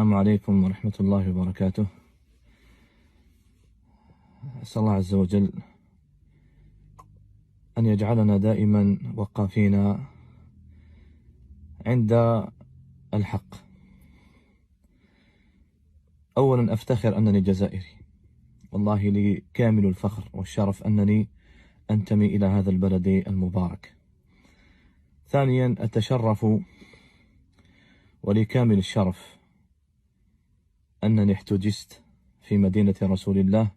السلام عليكم ورحمة الله وبركاته. أسأل الله عز وجل أن يجعلنا دائما وقافين عند الحق. أولا أفتخر أنني جزائري، والله لي كامل الفخر والشرف أنني أنتمي إلى هذا البلد المبارك. ثانيا أتشرف ولي كامل الشرف أنني احتجزت في مدينة رسول الله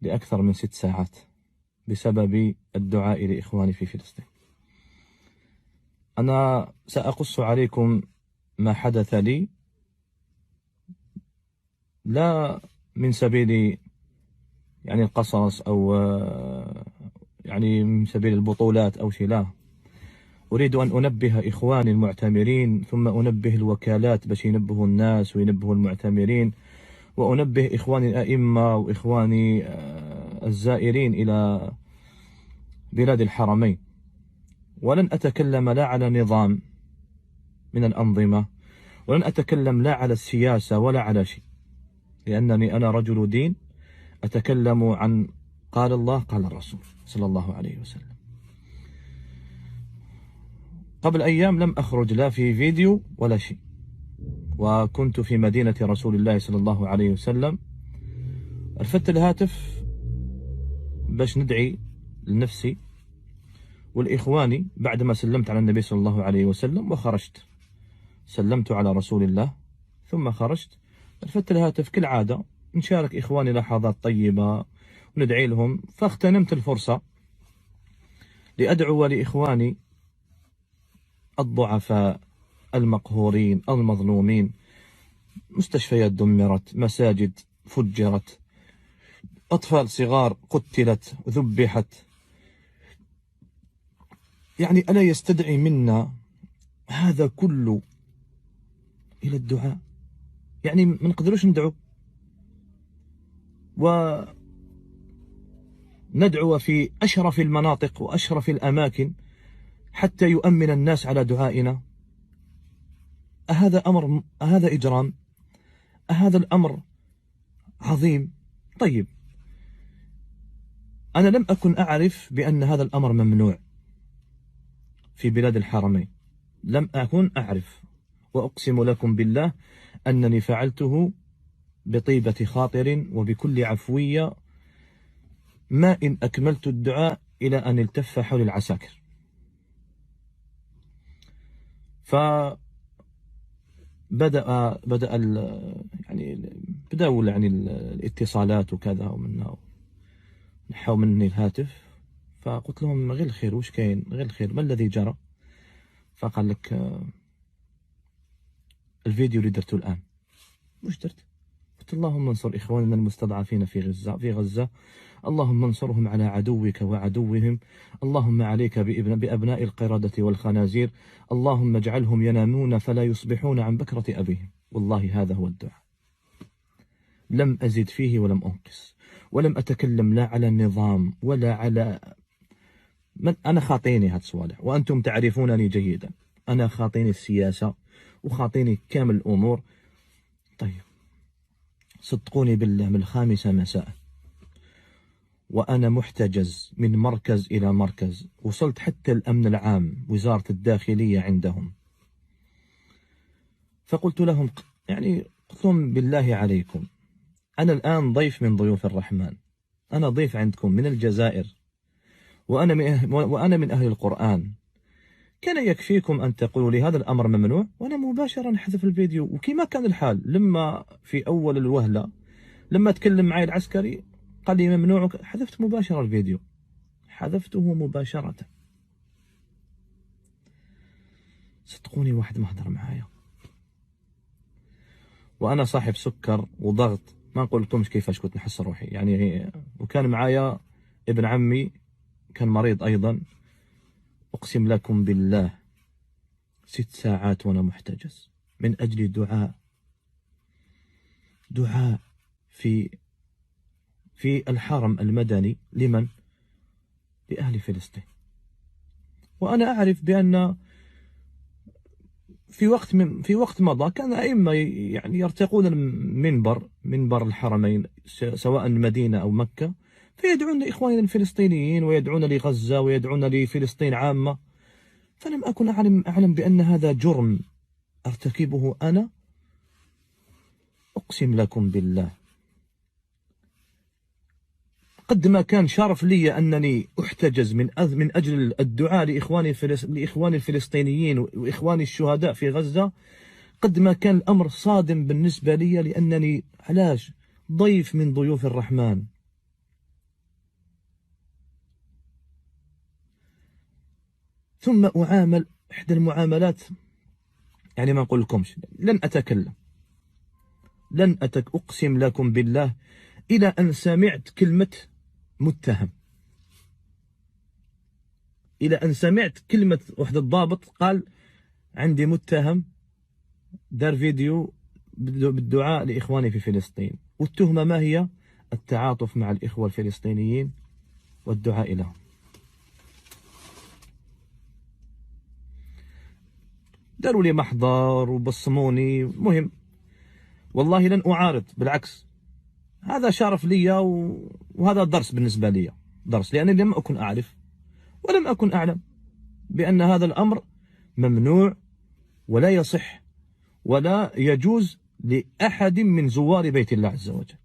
لأكثر من 6 ساعات بسبب الدعاء لإخواني في فلسطين. أنا سأقص عليكم ما حدث لي، لا من سبيل القصص أو من سبيل البطولات أو شيء، لا. أريد أن أنبه إخواني المعتمرين، ثم أنبه الوكالات باش ينبهوا الناس وينبهوا المعتمرين، وأنبه إخواني الأئمة وإخواني الزائرين إلى بلاد الحرمين. ولن أتكلم لا على نظام من الأنظمة، ولن أتكلم لا على السياسة ولا على شيء، لأنني أنا رجل دين، أتكلم عن قال الله قال الرسول صلى الله عليه وسلم. قبل أيام لم أخرج لا في فيديو ولا شيء، وكنت في مدينة رسول الله صلى الله عليه وسلم. رفدت الهاتف باش ندعي لنفسي والإخواني بعدما سلمت على النبي صلى الله عليه وسلم، وخرجت سلمت على رسول الله ثم خرجت. رفدت الهاتف كالعادة نشارك إخواني لحظات طيبة وندعي لهم، فاغتنمت الفرصة لأدعو لإخواني الضعفاء المقهورين المظلومين. مستشفيات دمرت، مساجد فجرت، أطفال صغار قتلت ذبحت. ألا يستدعي منا هذا كله إلى الدعاء؟ ما نقدروش ندعو وندعو في أشرف المناطق وأشرف الأماكن حتى يؤمن الناس على دعائنا؟ أهذا إجرام؟ أهذا الأمر عظيم؟ طيب، أنا لم أكن أعرف بأن هذا الأمر ممنوع في بلاد الحرمين، لم أكن أعرف، وأقسم لكم بالله أنني فعلته بطيبة خاطر وبكل عفوية، ما إن أكملت الدعاء إلى أن التف حول العساكر. بدأوا الاتصالات وكذا، ومنا نحوا مني الهاتف، فقلت لهم غير الخير، وش كاين؟ غير الخير، ما الذي جرى؟ فقال لك الفيديو اللي درته الآن. وش درت؟ قلت اللهم انصر إخواننا المستضعفين في غزة، اللهم انصرهم على عدوك وعدوهم، اللهم عليك بأبناء القردة والخنازير، اللهم اجعلهم ينامون فلا يصبحون عن بكرة أبيهم. والله هذا هو الدعاء، لم أزد فيه ولم أنقص، ولم أتكلم لا على النظام ولا على أنا خاطيني هاد الصوالح، وأنتم تعرفونني جيدا، أنا خاطيني السياسة وخاطيني كامل الأمور. طيب، صدقوني بالله، من 5 مساء وأنا محتجز من مركز إلى مركز، وصلت حتى الأمن العام وزارة الداخلية عندهم. فقلت لهم قلت لهم بالله عليكم، أنا الآن ضيف من ضيوف الرحمن، أنا ضيف عندكم من الجزائر، وأنا من أهل القرآن. كان يكفيكم أن تقولوا لي هذا الأمر ممنوع، وأنا مباشرة نحذف الفيديو. وكما كان الحال لما في أول الوهلة لما تكلم معي العسكري قال لي ممنوع، حذفت مباشرة الفيديو، حذفته مباشرة. صدقوني واحد ما هضر معايا، وأنا صاحب سكر وضغط، ما نقول لكمش كيفاش كنت نحس روحي وكان معايا ابن عمي كان مريض أيضا. أقسم لكم بالله 6 ساعات وأنا محتجز من أجل دعاء في الحرم المدني. لمن؟ لأهل فلسطين. وأنا أعرف بأن في وقت مضى كان أئمة يعني يرتقون المنبر، منبر الحرمين سواء المدينة أو مكة، فيدعون لإخواننا الفلسطينيين ويدعون لغزة ويدعون لفلسطين عامة. فلم أكن أعلم بأن هذا جرم أرتكبه أنا. أقسم لكم بالله قد ما كان شرف لي أنني أحتجز من أجل الدعاء لإخواني الفلسطينيين وإخواني الشهداء في غزة، قد ما كان الأمر صادم بالنسبة لي، لأنني علاش ضيف من ضيوف الرحمن. ثم أعامل إحدى المعاملات، يعني ما نقول لكمش، لن أتكلم، أقسم لكم بالله إلى أن سمعت كلمة متهم، إلى أن سمعت كلمة واحد الضابط قال عندي متهم دار فيديو بالدعاء لإخواني في فلسطين. والتهمة ما هي؟ التعاطف مع الإخوة الفلسطينيين والدعاء لهم. داروا لي محضر وبصموني. مهم، والله لن أعارض، بالعكس هذا شرف لي وهذا درس بالنسبة لي، درس، لأنني لم أكن أعرف ولم أكن أعلم بأن هذا الأمر ممنوع ولا يصح ولا يجوز لأحد من زوار بيت الله عز وجل.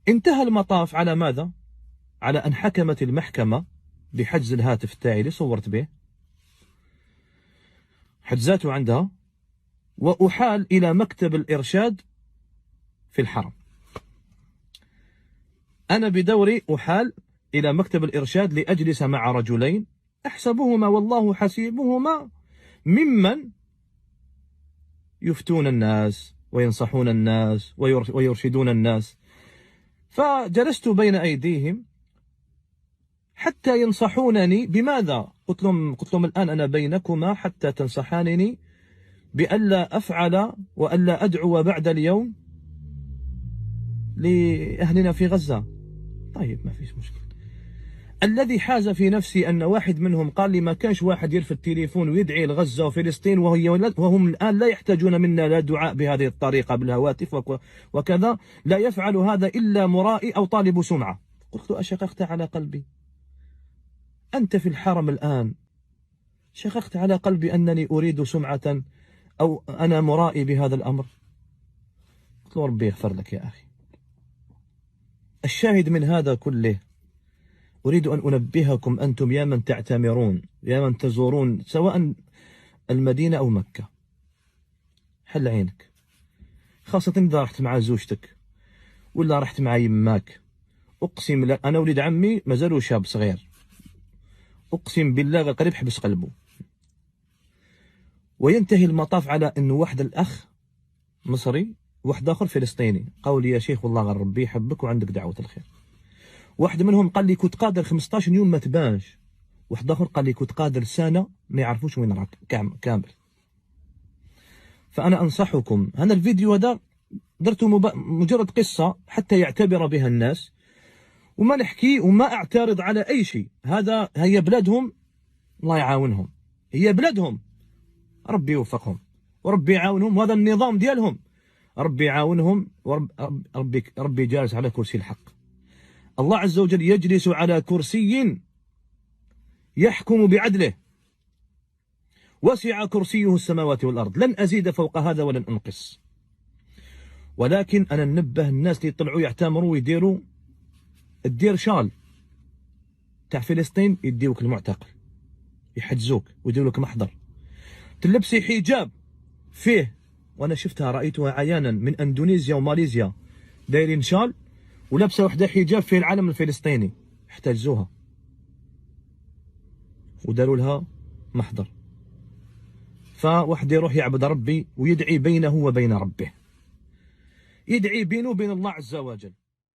انتهى المطاف على ماذا؟ على أن حكمت المحكمة بحجز الهاتف تاعي اللي صورت به، حجزاته عندها، وأحال إلى مكتب الإرشاد في الحرم. أنا بدوري أحال إلى مكتب الإرشاد لأجلس مع رجلين أحسبهما والله حسيبهما ممن يفتون الناس وينصحون الناس ويرشدون الناس. فجلست بين أيديهم حتى ينصحونني بماذا؟ قلت لهم الآن أنا بينكما حتى تنصحانني بألا أفعل وألا أدعو بعد اليوم لأهلنا في غزة. طيب ما فيش مشكلة. الذي حاز في نفسي أن واحد منهم قال لي ما كانش واحد يرفع التليفون ويدعي لغزة وفلسطين وهم الآن لا يحتاجون منا لا دعاء بهذه الطريقة بالهواتف وكذا، لا يفعل هذا إلا مرائي أو طالب سمعة. قلت له أشققت على قلبي؟ أنت في الحرم الآن، شققت على قلبي أنني أريد سمعة أو أنا مرائي بهذا الأمر؟ قلت له ربي يغفر لك يا أخي. الشاهد من هذا كله، أريد أن أنبهكم أنتم يا من تعتمرون، يا من تزورون سواء المدينة أو مكة، حل عينك، خاصة إذا رحت مع زوجتك ولا رحت مع يماك. أقسم لك أنا ولد عمي مازالو شاب صغير، أقسم بالله قريب حبس قلبه. وينتهي المطاف على أنه واحد الأخ مصري واحد آخر فلسطيني قالوا لي يا شيخ والله غير ربي يحبك وعندك دعوة الخير. واحد منهم قال لي كنت قادر 15 يوم ما تبانش، واحد آخر قال لي كنت قادر سنة ما يعرفوش وين راك كامل. فأنا أنصحكم، أنا الفيديو هذا درته مجرد قصة حتى يعتبر بها الناس، وما نحكي وما أعترض على أي شيء. هي بلادهم، الله يعاونهم، هي بلادهم، ربي يوفقهم وربي يعاونهم، وهذا النظام ديالهم، ربي يعاونهم، ربي جالس على كرسي الحق. الله عز وجل يجلس على كرسي يحكم بعدله، وسع كرسيه السماوات والأرض، لن أزيد فوق هذا ولن أنقص. ولكن أنا ننبه الناس اللي يطلعوا يعتمروا ويديروا، الدير شال تاع فلسطين يديوك المعتقل، يحجزوك ويديروا لك محضر، تلبسي حجاب فيه، وأنا شفتها رأيتها عيانا من أندونيسيا وماليزيا دايرين شال ولابسه وحده حجاب فيه العلم الفلسطيني، احتجزوها وداروا لها محضر. فواحد يروح يعبد ربي ويدعي بينه وبين ربه، يدعي بينه وبين الله عز وجل.